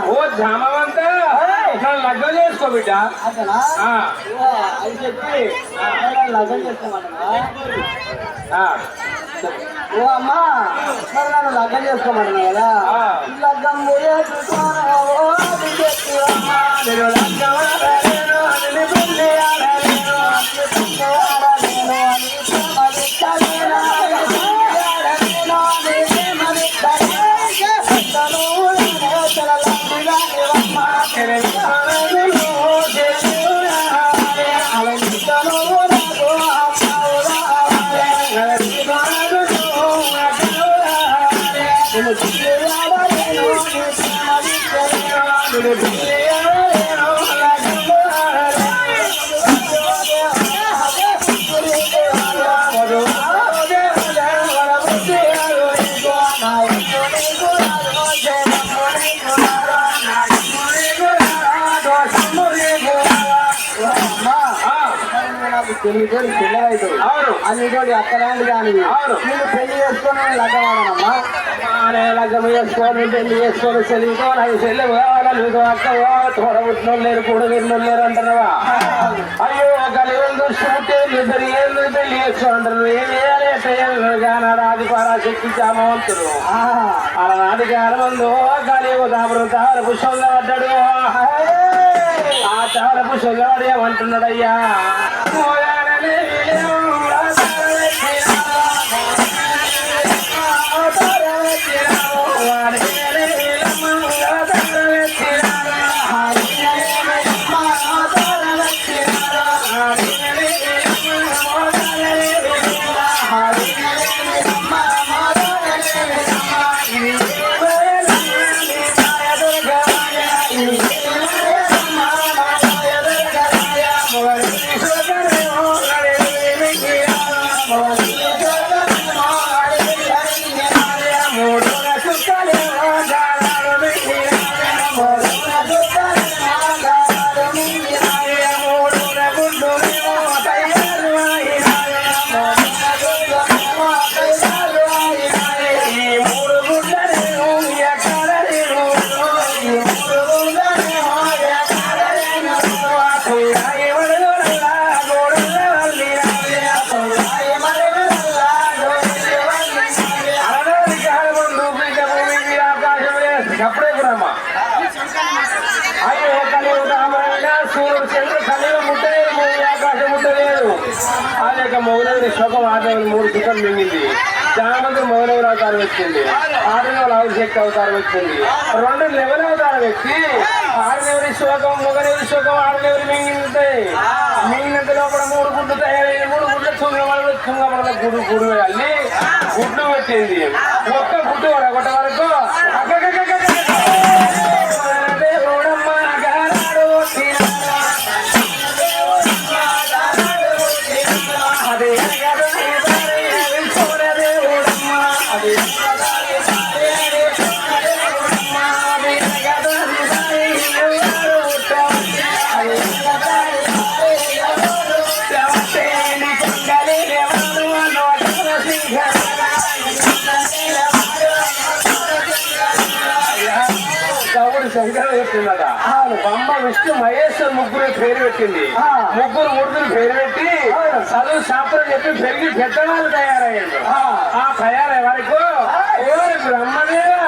ఓ జామంతా లగ్గం చేసుకో బిడ్డ అది చెప్పి లగ్గం చేసుకోమంటున్నా ఓ అమ్మా మరి నన్ను లగ్గం చేసుకోమంటున్నా కదా లగ్గం అది అక్కలాంటి కానీ నేను పెళ్లి చేసుకొని లగ్గవాడనమ్మా లగ్గం చేసుకొని పెళ్లి చేసుకొని చెల్లిపోవాలి అది చెల్లి కావాలా నీకు అక్క తోడబుట్టినోళ్ళు లేరు కూడబెట్టినోళ్ళు లేరు అంటున్నావా అయ్యో కలిగిన దృష్టి పుట్టే ఇద్దరు ఏళ్ళు పెళ్లి చేసుకోంటారు ఏం చేయాలి ఎట్టాడు ఆది పరాశక్తి చామవంతుడు అలనాటి కాలమందు కలిగి దాపురం తార పుష్పంగా పడ్డాడు ఆ తార పుష్పంగా పడి ఏమంటున్నాడయ్యా మొగలవరి శోకం ఆటలు 3 సుఖం మింగింది చాలామంది మొగలవరి అవతారం వచ్చింది 6 శక్తి అవతారం వచ్చింది 2 లెవెల్ అవతారం వచ్చి 6 శోకం మొగలవరి శోకం 6 మింగింటాయి మింగినంత లోపల 3 గుడ్లు తయారైన 3 గుడ్ల తుంగమల గుడు వెళ్ళి గుడ్లు పెట్టింది ఒక్క గుడ్డు వరకొట్ట వరకు శంకరం చెప్తున్నట బొమ్మ విష్ణు మహేశ్వర్ ముగ్గురు పేరు పెట్టింది ముగ్గురు పేరు పెట్టి చదువు శాస్త్రం చెప్పి పెరిగి పెద్దవాళ్ళు తయారయ్యాడు ఆ తయారయ్యే వరకు ఎవరు బ్రహ్మదేవా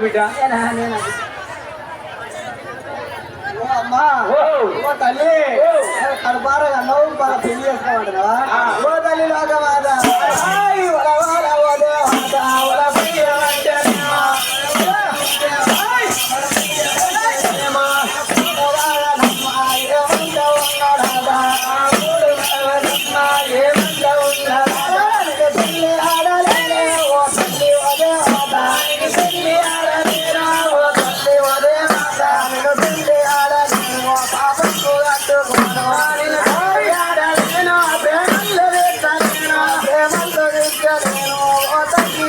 బిడ్డ అమ్మా ఓ తల్లి కడపారగా నవ్వు బాగా పెళ్లి చేసుకోమంటున్నావా ఓ తల్లి లోకవాద ముగ్గు కట్టుకోను నిన్ను కోయాడలేను ప్రేమల్లో దిట్టలేను ప్రేమల్లో దిట్టలేను ఓ తల్లి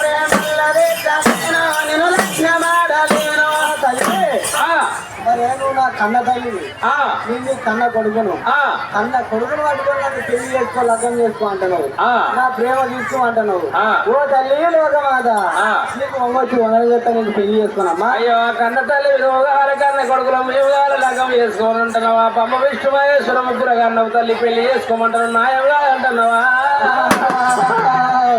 ప్రేమల్లో దిట్టలేను నిన్ను లక్ష్యమాడలేను తల్లి మరేను నా కన్న తల్లి నేను కన్న కొడుకును కన్న కొడుకును పట్టుకొని నన్ను పెళ్లి చేసుకో లగ్నం చేసుకో అంటున్నావు నా ప్రేమ తీసుకో అంటున్నావు ఓ తల్లి లోకమాత నీకు అమ్మొచ్చి వందలు చెప్తా నేను పెళ్లి చేసుకోనమ్మా అయ్యో కన్న తల్లి విధుగాల కన్న కొడుకులు మేముగాల లగ్గం చేసుకోని ఉంటున్నావా పమ్మ విష్ణు మహేశ్వర ముగ్గురు కన్నవు తల్లి పెళ్లి చేసుకోమంటున్నావు నాయముగా అంటున్నావా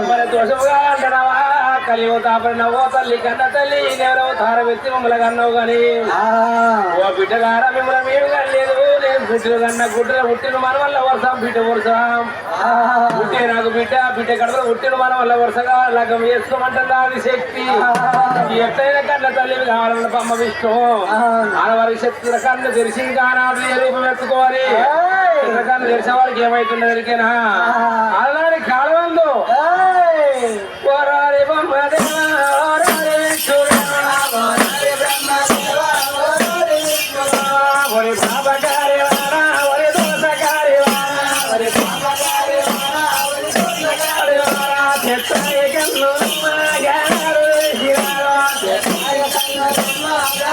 మరి దోషముగా అంటున్నావా కలియో తాపడినవో తల్లి కన్న తల్లి ఎవరో తారవెత్తి మమ్మల్ని కన్నావు కానీ ఓ బిడ్డగారా మిమ్మల్ని మేము కనలేదు నేను గుడ్డలు కన్నా గుడ్డలు పుట్టిన మన వల్ల వర్షం బిడ్డ వర్షం పుట్టే నాకు బిడ్డ బిడ్డ కడపలో పుట్టిన మన వల్ల వరుసగా లగ్గం చేసుకోమంటుందా అది శక్తి ఎట్లయినా కన్న తల్లి కావాలన్న పమ్మ విష్ణు ఆడవారికి శక్తుల కన్ను తెరిసి కానాడు ఏ రూపం ఎత్తుకోవాలి కన్ను తెరిసిన వారికి ఏమైతుందో ఎరికేనా అలాంటి కాలవందు ఓరారి బొమ్మ దేవా ఓరారి విష్ణుదేవా ఓరారి బ్రహ్మదేవా ఓరారి విష్ణుదేవా ఒరి పాపకారి వారా ఒరి దోషకారి వారా ఒరి పాపకారి వారా ఒరి దోషకారి వారా చెత్తాయి కన్ను గారు వేసినారా చెత్తాయి కన్ను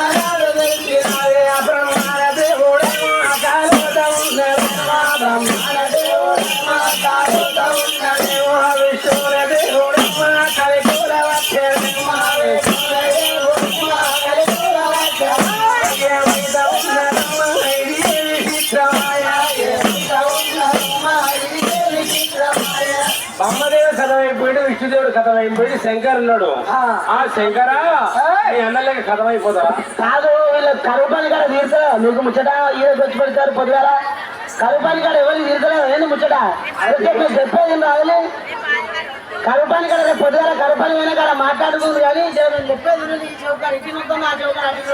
గారు వేసినారే బ్రహ్మాన దేవుడేమో కాలుత ఉన్నదేమో బ్రహ్మాన దేవుడేమో కాలుత ఉన్నదేమో విష్ణుల దేవుడేమో కలికుల వచ్చేదేమో విష్ణుల దేవుడేమో కలికుల వచ్చేదేమో ఏమిట ఉన్నదమ్మా ఇది విచిత్రమాయ ఏమిట ఉన్నదమ్మా ఇది విచిత్రమాయ బ్రహ్మదేవుడు కథమైపోయాడు విష్ణుదేవుడు కథమైపోయాడు శంకర్ ఉన్నాడు ఆ శంకర నీ అన్నలేక కథమైపోతావా కాదు వీళ్ళు కరుపని కాడ తీరుతారా నీకు ముచ్చట ఈరోజు వచ్చి పెడతారు పొద్దుగాల కరుపని కాడ ఎవరు తీరుతారా ఏంది ముచ్చట మీరు చెప్పేది రావాలి కరుపని కాడ పొద్దుగాల కరుపని అయినా కాడ మాట్లాడుతుంది కానీ నేను చెప్పేది చౌకాడు ఇటు మొత్తం నా చౌకాడు